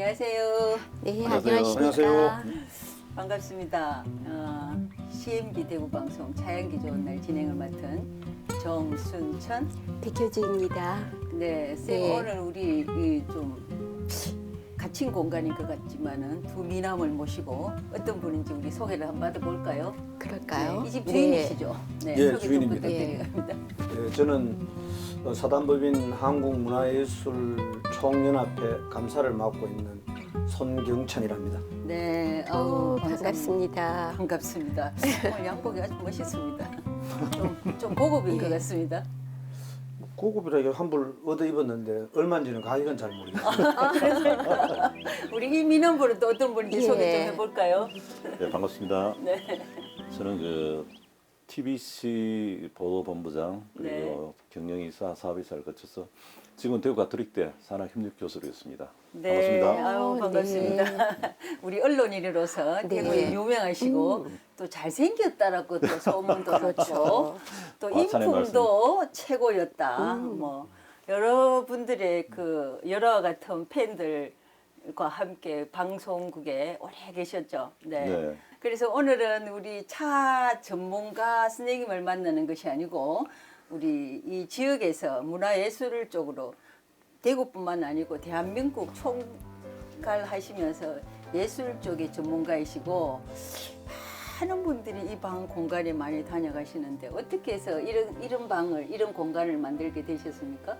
안녕하세요. 네, 안녕하세요. 안녕하십니까. 반갑습니다. CMB 대구방송 차양기 좋은 날 진행을 맡은 정순천. 백효주입니다. 네, 쌤 네. 오늘 우리 좀 갇힌 공간인 것 같지만은 두 미남을 모시고 어떤 분인지 우리 소개를 한번 받아볼까요? 그럴까요? 이 집 주인이시죠? 네, 예, 소개 주인입니다. 좀 부탁드립니다. 예, 저는 사단법인 한국문화예술총연합회 감사를 맡고 있는 손경천이랍니다. 네, 반갑습니다. 반갑습니다. 오늘 양복이 아주 멋있습니다. 좀 고급인 것 같습니다. 고급이라고 한벌 얻어 입었는데 얼마인지는 가격은 잘 모르겠어요. 우리 이 민원분은 또 어떤 분인지 예. 소개 좀 해볼까요? 네, 반갑습니다. 네. 저는 그 TBC 보도본부장 그리고 경영이사 사업이사를 거쳐서 지금 대구 가톨릭대 산학협력교수로 있습니다. 네, 반갑습니다. 아유, 반갑습니다. 우리 언론인으로서 네. 대구에 유명하시고 또 잘생겼다라고 또 소문도 그렇죠. 났고 또 과찬의 인품도 최고였다. 뭐 여러분들의 그 여러 같은 팬들과 함께 방송국에 오래 계셨죠. 네. 네. 그래서 오늘은 우리 차 전문가 선생님을 만나는 것이 아니고 우리 이 지역에서 문화예술 쪽으로 대구뿐만 아니고 대한민국 총괄하시면서 예술 쪽의 전문가이시고 많은 분들이 이 방 공간에 많이 다녀가시는데 어떻게 해서 이런 방을 이런 공간을 만들게 되셨습니까?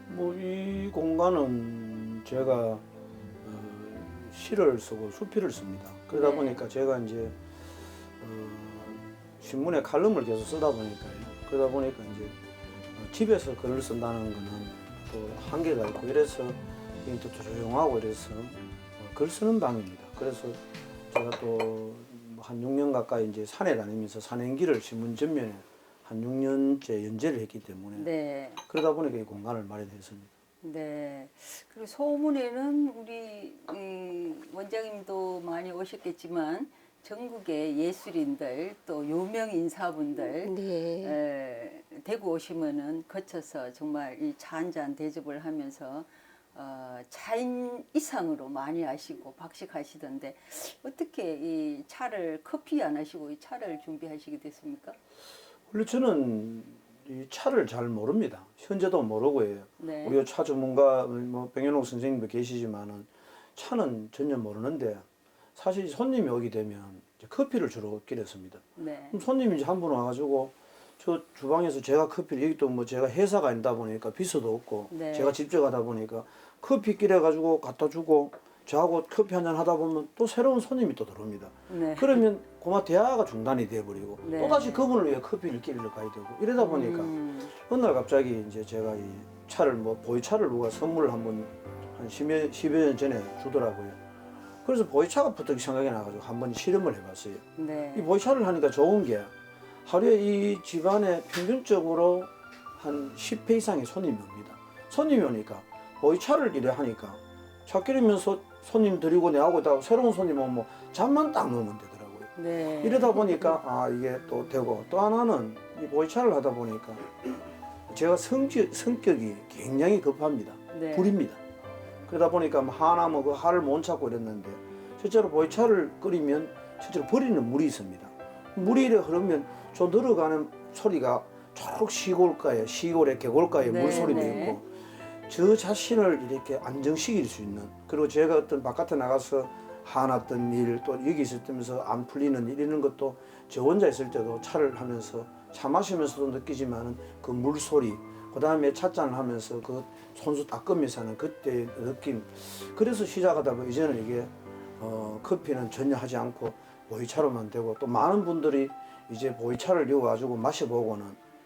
뭐 이 공간은 제가 시를 쓰고 수필을 씁니다. 그러다 네. 보니까 제가 이제 신문에 칼럼을 계속 쓰다 보니까요. 그러다 보니까 이제 집에서 글을 쓴다는 거는 또 한계가 있고 이래서 또 조용하고 이래서 글 쓰는 방입니다. 그래서 제가 또 한 6년 가까이 이제 산에 다니면서 산행기를 신문 전면에 한 6년째 연재를 했기 때문에 네. 그러다 보니까 이 공간을 마련했습니다. 네. 그리고 소문에는 우리 이 원장님도 많이 오셨겠지만 전국의 예술인들 또 유명 인사분들 네. 대구 오시면은 거쳐서 정말 이 차 한 잔 대접을 하면서 차인 이상으로 많이 하시고 박식하시던데 어떻게 이 차를 커피 안 하시고 이 차를 준비하시게 됐습니까? 원래 저는 이 차를 잘 모릅니다. 현재도 모르고요. 네. 우리 차 전문가 뭐 백연옥 선생님도 계시지만은 차는 전혀 모르는데 사실 손님이 오게 되면 이제 커피를 주로 끓였습니다. 네. 그럼 손님이 이제 한 분 와가지고 저 주방에서 제가 커피를 여기 또 뭐 제가 회사가 아니다 보니까 비서도 없고 네. 제가 직접 하다 보니까 커피 끓여가지고 갖다 주고 저하고 커피 한 잔 하다 보면 또 새로운 손님이 또 들어옵니다. 네. 그러면 고마 대화가 중단이 돼버리고 네. 또다시 그분을 위해 커피를 끼리러 가야 되고 이러다 보니까 어느 날 갑자기 이제 제가 이 차를 뭐 보이차를 누가 선물을 한번 한 10여 년 전에 주더라고요. 그래서 보이차가 부쩍 생각이 나가지고 한번 실험을 해봤어요. 네. 이 보이차를 하니까 좋은 게 하루에 이 집안에 평균적으로 한 10회 이상의 손님이 옵니다. 손님이 오니까 보이차를 이래 하니까 차 끓이면서 손님 드리고 내하고 있다가 새로운 손님 오면 뭐 잠만 딱 넣으면 되더라고요. 네. 이러다 보니까 아 이게 또 되고 또 하나는 이 보이차를 하다 보니까 제가 성격이 굉장히 급합니다. 네. 불입니다. 그러다 보니까 뭐 하나 뭐 그 하를 못 찾고 이랬는데 실제로 보이차를 끓이면 실제로 버리는 물이 있습니다. 물이 이래 흐르면 저 늘어가는 소리가 초록 시골의 계골가에 네, 물소리도 네. 있고 저 자신을 이렇게 안정시킬 수 있는 그리고 제가 어떤 바깥에 나가서 화났던 일 또 여기 있을 때면서 안 풀리는 일 이런 것도 저 혼자 있을 때도 차를 하면서 차 마시면서도 느끼지만은 그 물소리 그 다음에 찻잔을 하면서 그 손수 닦으면서 하는 그때 느낌 그래서 시작하다 보니 이제는 이게 커피는 전혀 하지 않고 보이차로만 되고 또 많은 분들이 이제 보이차를 이어가지고 마셔보고는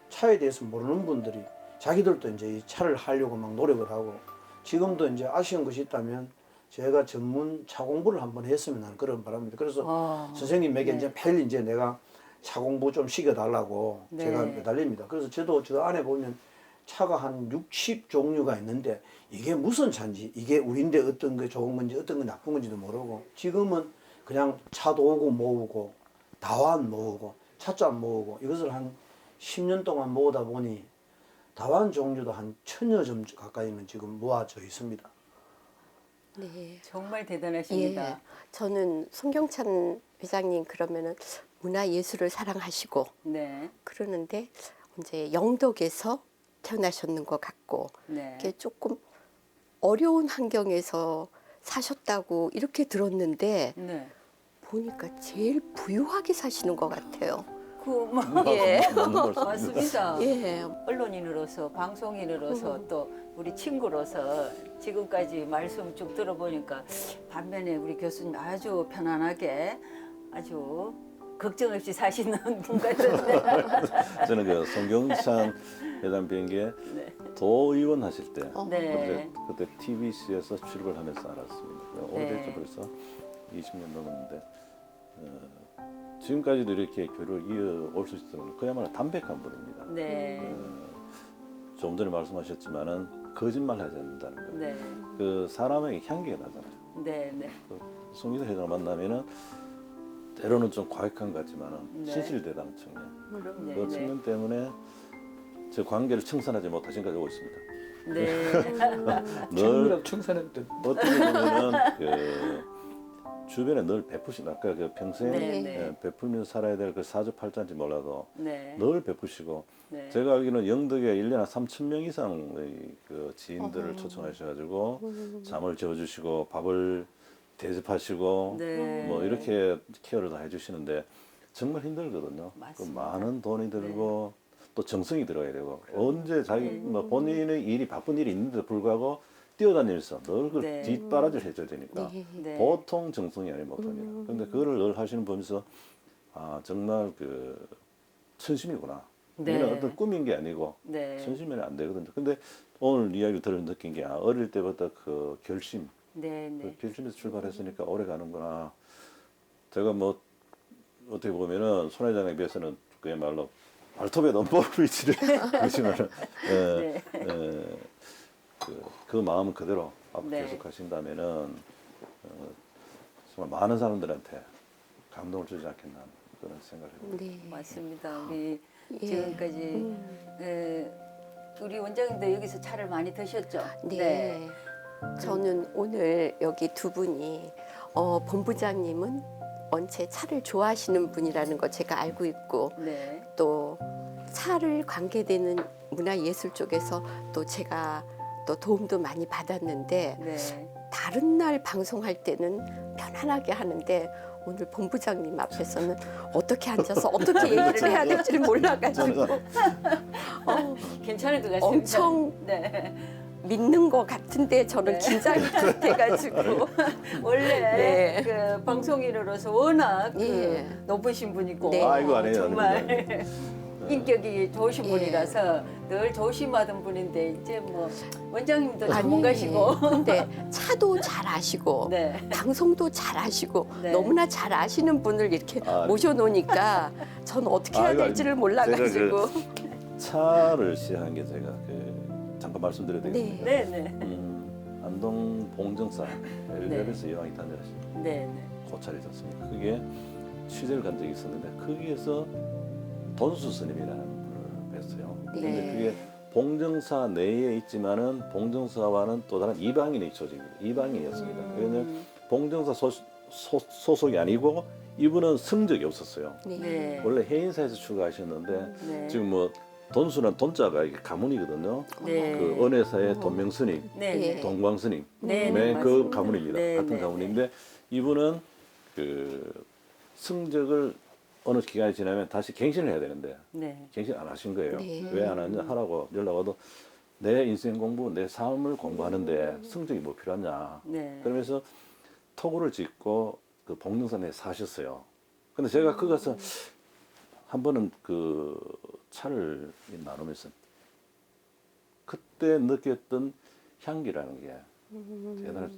차에 대해서 모르는 분들이 자기들도 이제 이 차를 하려고 막 노력을 하고 지금도 이제 아쉬운 것이 있다면 제가 전문 차 공부를 한번 했으면 하는 그런 바람입니다. 그래서 선생님에게 네. 이제 매일 이제 내가 차 공부 좀 시켜달라고 네. 제가 매달립니다. 그래서 저도 저 안에 보면 차가 한 60종류가 있는데 이게 무슨 차인지 이게 우리인데 어떤 게 좋은 건지 어떤 게 나쁜 건지도 모르고 지금은 그냥 차도 오고 모으고 다완 모으고 찻잔 모으고 이것을 한 10년 동안 모으다 보니 다완 종류도 한 1000여 점 가까이는 지금 모아져 있습니다. 네. 정말 대단하십니다. 예. 저는 송경찬 회장님 그러면은 문화예술을 사랑하시고 네, 그러는데 이제 영덕에서 태어나셨는 것 같고 네, 이게 조금 어려운 환경에서 사셨다고 이렇게 들었는데 네. 보니까 제일 부유하게 사시는 것 같아요. 뭐, 예. 맞는 말씀입니다. 맞습니다. 예. 언론인으로서 방송인으로서 또 우리 친구로서 지금까지 말씀 쭉 들어보니까 반면에 우리 교수님 아주 편안하게 아주 걱정 없이 사시는 분 같은데. 저는 그 송경찬 회장 뵌게 도의원 하실 때 네. 그때 TBC에서 출입을 하면서 알았습니다. 오래됐죠. 네. 벌써 20년 넘었는데 지금까지도 이렇게 교류를 이어올 수 있도록 그야말로 담백한 분입니다. 네, 조금 전에 말씀하셨지만은 거짓말하지 않는다는 거. 네, 그 사람에게 향기가 나잖아요. 네, 네. 송기사 회장을 만나면은 때로는 좀 과격한 것 같지만은 네. 신실대담 청년. 그럼 그 청년 때문에 제 관계를 청산하지 못한 지금까지 오고 있습니다. 네. 늘 충분히 청산했던 어떻게 보면은 그 주변에 늘 베푸신 아까 그 평생 네, 네. 베풀면서 살아야 될 그 사주팔자인지 몰라도 네. 늘 베푸시고 네. 제가 알기로는 영덕에 1년에 한 3,000명 이상의 그 지인들을 초청하셔가지고 잠을 재워주시고 밥을 대접하시고 네. 뭐 이렇게 케어를 다 해주시는데 정말 힘들거든요. 그 맞습니다. 많은 돈이 들고 또 정성이 들어야 되고 언제 자기 뭐 본인의 일이 바쁜 일이 있는데도 불구하고 뛰어다니면서 늘 그 네. 뒷바라지를 해줘야 되니까 네. 네. 보통 정성이 아니 못합니다. 그런데 그거를 늘 하시는 거 보면서 아 정말 그 천심이구나. 네. 이는 어떤 꿈인 게 아니고 네. 천심이면 안 되거든요. 근데 오늘 이야기 들으면 느낀 게 어릴 때부터 그 결심, 네. 그 네. 결심에서 출발했으니까 오래 가는구나. 제가 뭐 어떻게 보면은 손 회장에 비해서는 그야말로 발톱에 넘버를 위치를 보시면은 네. 그 마음 그대로 앞으로 네. 계속 하신다면은 정말 많은 사람들한테 감동을 주지 않겠나 그런 생각을 해봅니다. 네. 맞습니다. 우리 예. 지금까지 우리 원장님도 여기서 차를 많이 드셨죠? 네. 저는 오늘 여기 두 분이 본부장님은 원체 차를 좋아하시는 분이라는 거 제가 알고 있고 네. 또 차를 관계되는 문화예술 쪽에서 또 제가 또 도움도 많이 받았는데 네. 다른 날 방송할 때는 편안하게 하는데 오늘 본부장님 앞에서는 어떻게 앉아서 어떻게 얘기를 해야 될지를 몰라가지고 괜찮을 것 같습니다. 엄청 네. 믿는 것 같은데 저는 네. 긴장이 돼가지고 원래 네. 그 방송인으로서 워낙 그 예. 높으신 분이고 네. 아이고, 아니에요, 정말 아닙니다. 인격이 좋으신 예. 분이라서 늘 조심하던 분인데 이제 뭐 원장님도 아니, 전문가시고 근데 차도 잘 아시고 네. 방송도 잘 아시고 네. 너무나 잘 아시는 분을 이렇게 아, 모셔놓으니까 전 어떻게 해야 아이고, 될지를 아닙니다. 몰라가지고 차를 시작한 게 제가 그 잠깐 말씀드려야 되겠습니다. 네, 네. 안동 봉정사 엘리베이터에서 여왕이 탄생하신 네, 네. 고찰이지 않습니까? 그게 취재를 간 적이 있었는데 거기에서 돈수 스님이라는 분을 뵀어요. 네. 근데 그게 봉정사 내에 있지만은 봉정사와는 또 다른 이방인의 조직입니다. 이방인이었습니다. 왜냐하면 봉정사 소속이 아니고 이분은 성적이 없었어요. 네. 네. 원래 해인사에서 출가하셨는데 네. 지금 뭐 돈수는 돈자가 이게 가문이거든요. 네. 그 은혜사의 돈명스님, 네, 네. 동광스님, 네, 네, 그 맞습니다. 가문입니다. 네, 같은 네, 가문인데 이분은 그 성적을 어느 기간이 지나면 다시 갱신을 해야 되는데 네. 갱신 안 하신 거예요. 네. 왜 안 하냐 하라고 연락 와도 내 인생 공부, 내 삶을 공부하는데 성적이 뭐 필요하냐. 네. 그러면서 토구를 짓고 그 봉등산에 사셨어요. 근데 제가 그 가서 한 번은 그 차를 나누면서 그때 느꼈던 향기라는 게 대단한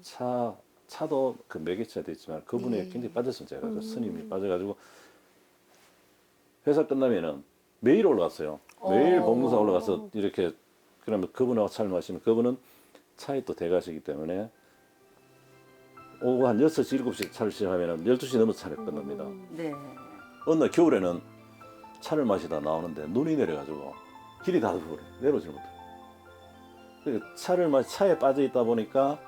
차도 그 매개체가 됐지만 그분에 네. 굉장히 빠졌어요. 제가 그 스님이 빠져가지고 회사 끝나면은 매일 올라갔어요. 매일 봉등산 올라가서 이렇게 그러면 그분하고 차를 마시면 그분은 차에 또 대가시기 때문에 오후 한 6시, 7시 차를 시작하면 12시 넘어서 차를 끝납니다. 네. 어느 날 겨울에는 차를 마시다 나오는데 눈이 내려가지고 길이 다 덮어버려요. 내려오질 못해요. 차에 빠져 있다 보니까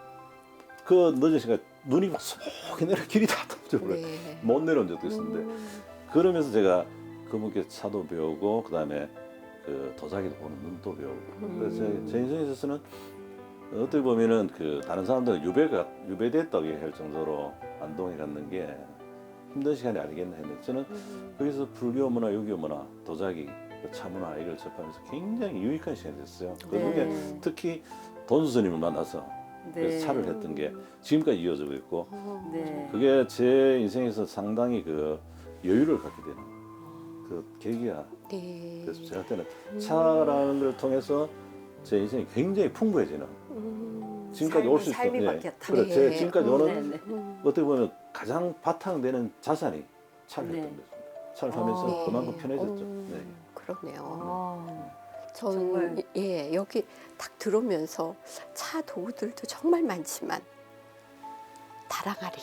그 늦은 시간 눈이 막 소복히 내려 길이 다 터져버려. 네. 못 내려온 적도 있었는데 그러면서 제가 그분께 차도 배우고 그다음에 그 도자기도 보는 눈도 배우고 그래서 제 인생에 있어서는 어떻게 보면은 그 다른 사람들은 유배됐다고 얘기할 정도로 안동에 갔는 게 힘든 시간이 아니겠나 했는데 저는 거기서 불교 문화, 유교 문화, 도자기, 차 문화 이걸 접하면서 굉장히 유익한 시간이 됐어요. 그중에 네. 특히 돈수 스님을 만나서 네. 그래서 차를 했던 게 지금까지 이어지고 있고 네. 그게 제 인생에서 상당히 그 여유를 갖게 되는 그 계기가 네. 그래서 제가 때는 차라는 걸 통해서 제 인생이 굉장히 풍부해지는 지금까지 올 수 있었던 삶이 바뀌었다. 그래, 제 네. 지금까지 오는 네, 네. 어떻게 보면 가장 바탕되는 자산이 차를 네. 했던 거죠. 차를 하면서 네. 그만큼 편해졌죠. 네. 그러네요. 아, 전 정말. 예, 여기 딱 들어오면서 차 도구들도 정말 많지만 다랑아리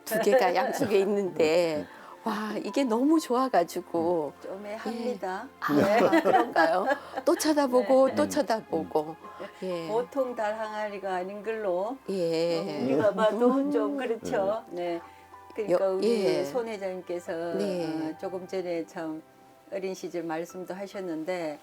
두 개가 양쪽에 있는데 와 이게 너무 좋아가지고 좀 합니다. 아, 그런가요? 또 쳐다보고 네. 또 쳐다보고 예, 보통 달 항아리가 아닌 걸로 예, 우리가 봐도 좀 그렇죠. 네. 그러니까 여- 우리 예. 손 회장님께서 네. 조금 전에 참 어린 시절 말씀도 하셨는데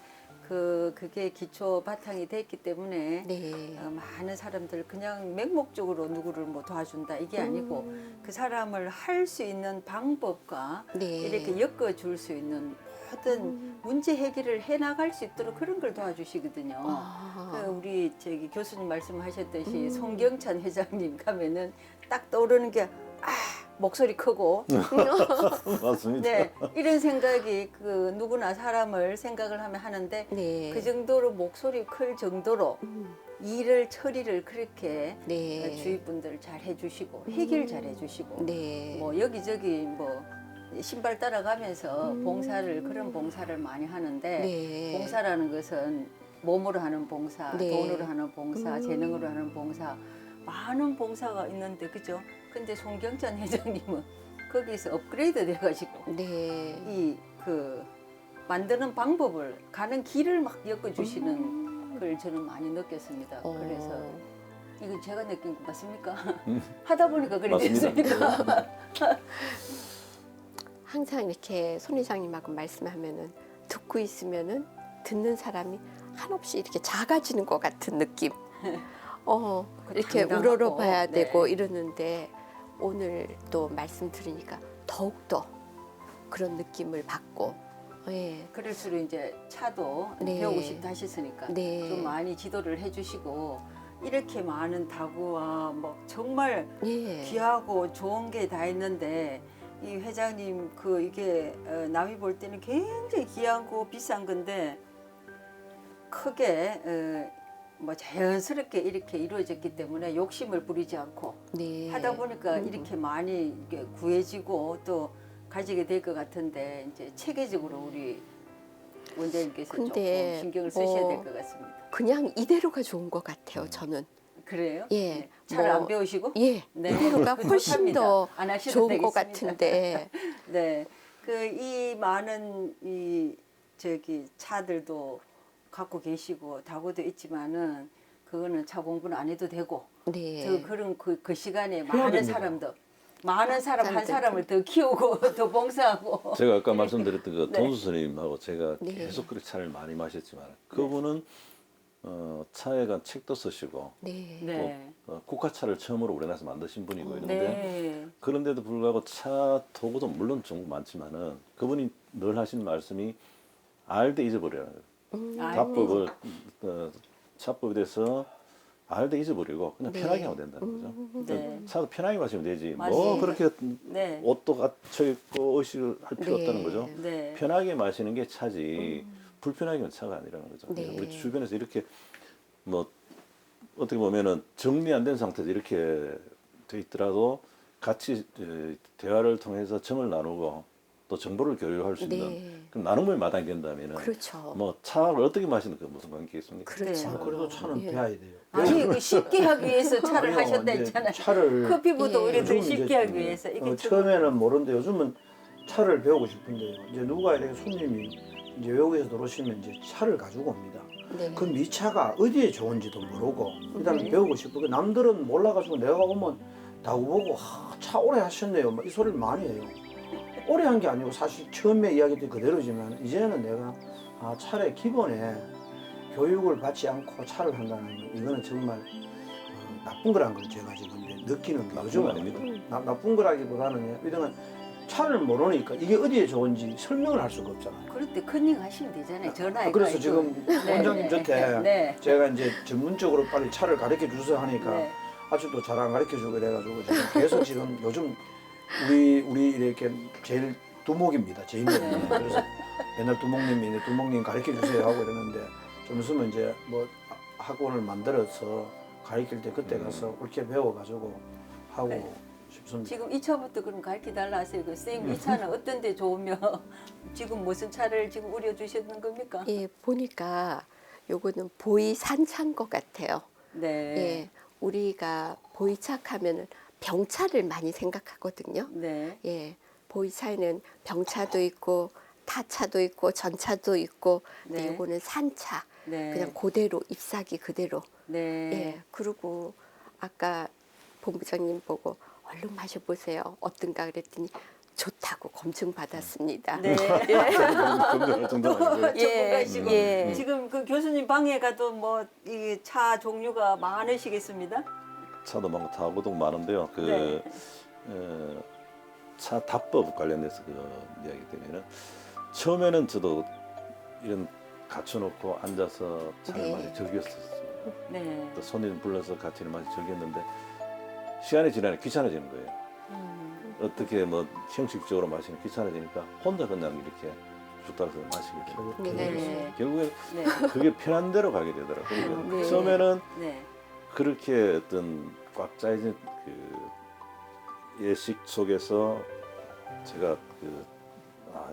그게 기초 바탕이 됐기 때문에 네, 많은 사람들 그냥 맹목적으로 누구를 뭐 도와준다 이게 아니고 그 사람을 할 수 있는 방법과 네. 이렇게 엮어줄 수 있는 모든 문제 해결을 해나갈 수 있도록 그런 걸 도와주시거든요. 아, 우리 저기 교수님 말씀하셨듯이 송경찬 회장님 가면은 딱 떠오르는 게 목소리 크고 맞습니다. 네 이런 생각이 그 누구나 사람을 생각을 하면 하는데 네, 그 정도로 목소리 클 정도로 일을 처리를 그렇게 네, 주위 분들 잘 해주시고 해결 잘 해주시고 네, 뭐 여기저기 뭐 신발 따라가면서 봉사를 그런 봉사를 많이 하는데 네. 봉사라는 것은 몸으로 하는 봉사, 네. 돈으로 하는 봉사, 재능으로 하는 봉사 많은 봉사가 있는데 그죠? 근데 송경찬 회장님은 거기서 업그레이드 돼가지고 네. 이 그 만드는 방법을 가는 길을 막 엮어주시는 걸 저는 많이 느꼈습니다. 그래서 이거 제가 느낀 거 맞습니까? 하다 보니까 그래 맞습니다. 됐습니까? 항상 이렇게 손 회장님하고 말씀하면은 듣고 있으면은 듣는 사람이 한없이 이렇게 작아지는 것 같은 느낌. 이렇게 당당하고, 우러러봐야 네. 되고 이러는데 오늘 또 말씀 들으니까 더욱더 그런 느낌을 받고 예. 그럴수록 이제 차도 네. 배우고 싶다 하셨으니까 네. 좀 많이 지도를 해주시고 이렇게 많은 다구와 뭐 정말 예. 귀하고 좋은 게 다 있는데 이 회장님 이게 남이 볼 때는 굉장히 귀하고 비싼 건데 크게 뭐 자연스럽게 이렇게 이루어졌기 때문에 욕심을 부리지 않고 네. 하다 보니까 이렇게 많이 이게 구해지고 또 가지게 될 것 같은데 이제 체계적으로 우리 원장님께서 근데 조금 신경을 쓰셔야 뭐 될 것 같습니다. 그냥 이대로가 좋은 것 같아요. 저는. 그래요? 예. 네. 차를 뭐, 안 배우시고? 예. 네. 이대로가 훨씬 좋답니다. 더 안 하셔도 좋은 것 되겠습니다. 같은데. 네. 이 많은 차들도 갖고 계시고 다구도 있지만은 그거는 차 공부는 안 해도 되고 네. 그런 그 시간에 해야 많은 됩니다. 사람들 많은 사람 한 사람들. 사람을 더 키우고 더 봉사하고 제가 아까 말씀드렸던 그 네. 돈수 스님하고 제가 네. 계속 그렇게 차를 많이 마셨지만 그분은 차에 관한 책도 쓰시고 네. 네. 국화차를 처음으로 우리나라에서 만드신 분이고 이런데 네. 그런데도 불구하고 차 도구도 물론 좀 많지만은 그분이 늘 하시는 말씀이 알되 잊어버려라는 거예요. 알고 자법을 차법에 대해서 알되 잊어버리고 그냥 네. 편하게 하면 된다는 거죠. 네. 차도 편하게 마시면 되지. 뭐 맞습니다. 그렇게 네. 옷도 갖춰 입고 의식을 할 필요 네. 없다는 거죠. 네. 편하게 마시는 게 차지 불편하게는 차가 아니라는 거죠. 네. 우리 주변에서 이렇게 뭐 어떻게 보면은 정리 안 된 상태에서 이렇게 돼 있더라도 같이 대화를 통해서 정을 나누고 또 정보를 교류할 수 있는 네. 그럼 나눔의 마당이 된다면은 그렇죠. 뭐 차를 어떻게 마시는 그 무슨 관계겠습니까? 그렇죠. 네. 그래도 차는 예. 배워야 돼요. 아니 그 쉽게 하기 위해서 차를 아니요, 하셨다 이제 했잖아요. 차를 커피보다 예. 오히려 더 요즘은 쉽게 이제 하기 위해서 이게 좀- 처음에는 모르는데 요즘은 차를 배우고 싶은데요. 이제 누가 이렇게 손님이 이제 외국에서 들어오시면 이제 차를 가지고 옵니다. 네. 그 미차가 어디에 좋은지도 모르고 일단 배우고 싶고 남들은 몰라가지고 내가 오면 나보고 차 오래 하셨네요. 막 이 소리를 많이 해요. 오래 한 게 아니고 사실 처음에 이야기했던 그대로지만 이제는 내가 차의 기본에 교육을 받지 않고 차를 한다는 건 이거는 정말 나쁜 거란 걸 제가 지금 이제 느끼는 게 나쁜 요즘은 거 아닙니다. 나쁜 거라기보다는 이런 차를 모르니까 이게 어디에 좋은지 설명을 할 수가 없잖아요. 그럴 때 컨닝 하시면 되잖아요. 전화해. 그래서 가지고. 지금 네, 원장님 네. 저한테 네. 제가 이제 전문적으로 빨리 차를 가르쳐 주세요 하니까 네. 아직도 잘 안 가르쳐 주고 그래가지고 지금 계속 지금 요즘 우리 이렇게 제일 두목입니다. 제 이름이. 그래서 옛날 두목님이 두목님 가르쳐 주세요 하고 이러는데 좀 있으면 이제 뭐 학원을 만들어서 가르칠 때 그때 가서 옳게 배워가지고 하고 네. 싶습니다. 지금 이 차부터 그럼 가르쳐 달라 하세요. 그 선생님 이 차는 어떤 데 좋으며 지금 무슨 차를 지금 우려 주셨는 겁니까? 예, 보니까 요거는 보이산차인 것 같아요. 네. 예, 우리가 보이차 하면은 병차를 많이 생각하거든요. 네. 예, 보이차에는 병차도 있고 타차도 있고 전차도 있고, 근데 네. 요거는 산차. 네. 그냥 그대로 잎사귀 그대로. 네. 예, 그리고 아까 본부장님 보고 얼른 마셔보세요. 어떤가 그랬더니 좋다고 검증 받았습니다. 네. 검증할 정도는 아니고요. 전문가시고 예. 지금 그 교수님 방에 가도 뭐 이 차 종류가 많으시겠습니다. 차도 많고 타고도 많은데요. 네. 차 답법 관련돼서 그 이야기 때문에는 처음에는 저도 이런 갖춰놓고 앉아서 차를 네. 많이 즐겼었어요. 네. 또 손님 불러서 같이 많이 즐겼는데 시간이 지나니까 귀찮아지는 거예요. 어떻게 뭐 형식적으로 마시는 귀찮아지니까 혼자 그냥 이렇게 쭉 따라서 마시게 되고 네. 결국에 네. 그게 편한 대로 가게 되더라고요. 그러니까 네. 처음에는 네. 그렇게 어떤 꽉 짜여진 그 예식 속에서 제가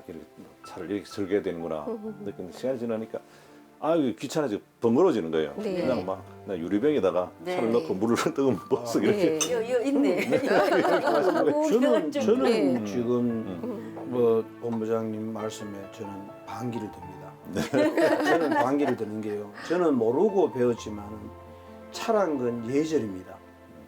이렇게 차를 이렇게 즐겨야 되는구나 느끼는 시간이 지나니까 이게 귀찮아지고 번거로워지는 거예요. 네. 그냥 막 유리병에다가 네. 차를 넣고 물을 뜨거운 버스 이렇게 네. 여 있네. 저는 네. 지금 뭐 본부장님 말씀에 저는 반기를 듭니다. 저는 반기를 드는 게요. 저는 모르고 배웠지만 차란 건 예절입니다.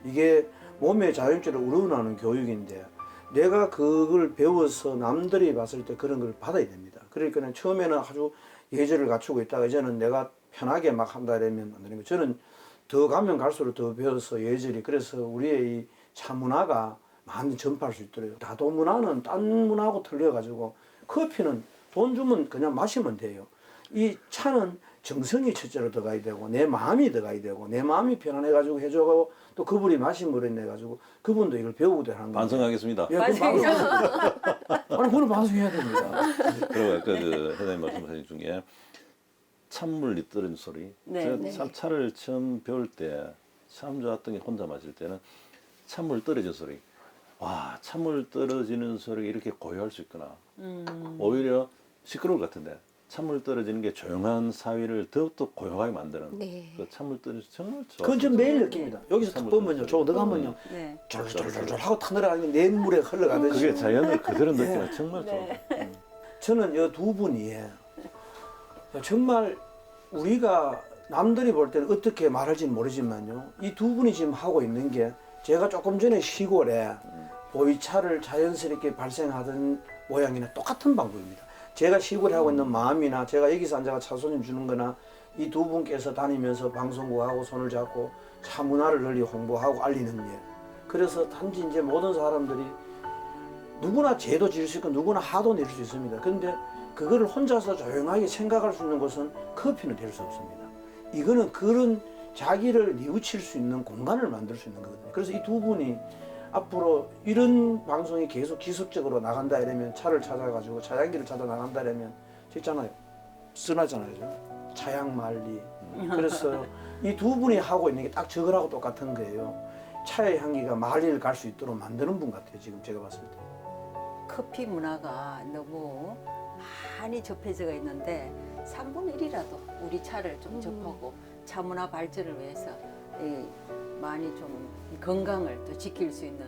이게 몸에 자연적으로 우러나는 교육인데 내가 그걸 배워서 남들이 봤을 때 그런 걸 받아야 됩니다. 그러니까 처음에는 아주 예절을 갖추고 있다가 이제는 내가 편하게 막 한다 이러면 안 되는 거예요. 저는 더 가면 갈수록 더 배워서 예절이 그래서 우리의 이 차 문화가 많이 전파할 수 있도록 다도 문화는 딴 문화하고 틀려가지고 커피는 돈 주면 그냥 마시면 돼요. 이 차는 정성이 첫째로 들어가야 되고 내 마음이 들어가야 되고 내 마음이 편안해가지고 해줘가고 또 그분이 마심으로 인해가지고 그분도 이걸 배우고 되는 거예요. 반성하겠습니다. 예, 아니 그건 반성해야 됩니다. 그리고 그 선생님 말씀하신 중에 찬물이 떨어진 소리. 네, 제가 네. 참 차를 처음 배울 때 참 좋았던 게 혼자 마실 때는 찬물 떨어진 소리. 와, 찬물 떨어지는 소리가 이렇게 고요할 수 있구나. 오히려 시끄러울 것 같은데 찬물 떨어지는 게 조용한 사위를 더욱더 고요하게 만드는 네. 그 찬물 떨어지는 정말 좋아. 그건 전 매일 느낍니다. 여기서 탁 찬물 보면요. 저거 들어가면요. 네. 졸졸졸졸 하고 탁 내려가는 게 내물에 흘러가듯이. 그게 자연을 그대로 느끼면 정말 좋아. 저는 이 두 분이 정말 우리가 남들이 볼 때는 어떻게 말할지는 모르지만요. 이 두 분이 지금 하고 있는 게 제가 조금 전에 시골에 보이차를 자연스럽게 발생하던 모양이나 똑같은 방법입니다. 제가 시골에 하고 있는 마음이나 제가 여기서 앉아가 차 손님 주는 거나 이 두 분께서 다니면서 방송국하고 손을 잡고 차 문화를 널리 홍보하고 알리는 일. 그래서 단지 이제 모든 사람들이 누구나 죄도 지을 수 있고 누구나 화도 낼 수 있습니다. 그런데 그거를 혼자서 조용하게 생각할 수 있는 것은 커피는 될 수 없습니다. 이거는 그런 자기를 뉘우칠 수 있는 공간을 만들 수 있는 거거든요. 그래서 이 두 분이 앞으로 이런 방송이 계속 지속적으로 나간다 이러면 차를 찾아가지고 차양기를 찾아 나간다 이러면 있잖아요. 쓰나잖아요. 차양말리. 그래서 이 두 분이 하고 있는 게 딱 저거라고 똑같은 거예요. 차의 향기가 말리를 갈 수 있도록 만드는 분 같아요. 지금 제가 봤을 때. 커피 문화가 너무 많이 접해져 있는데 3분의 1이라도 우리 차를 좀 접하고 차 문화 발전을 위해서 많이 좀 건강을 또 지킬 수 있는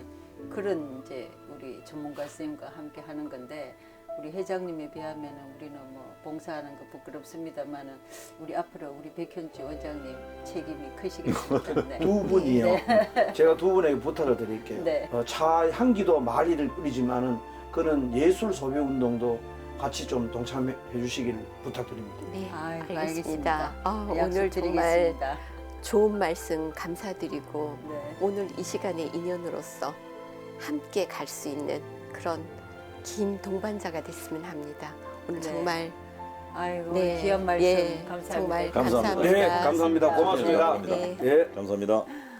그런 이제 우리 전문가 선생님과 함께 하는 건데 우리 회장님에 비하면 우리는 뭐 봉사하는 거 부끄럽습니다만은 우리 앞으로 우리 백현주 원장님 책임이 크시겠습니다. 네. 두 분이요. 네. 제가 두 분에게 부탁을 드릴게요. 네. 차 향기도 마리를 뿌리지만은 그는 예술 소비 운동도 같이 좀 동참해 주시길 부탁드립니다. 네, 아이고, 알겠습니다. 알겠습니다. 오늘 약속 정말 드리겠습니다. 좋은 말씀 감사드리고 네. 오늘 이 시간의 인연으로서 함께 갈 수 있는 그런 긴 동반자가 됐으면 합니다. 오늘 네. 정말 아이고 네, 귀한 말씀 예, 감사합니다. 정말 감사합니다. 감사합니다. 네, 감사합니다. 고맙습니다. 네. 예. 감사합니다.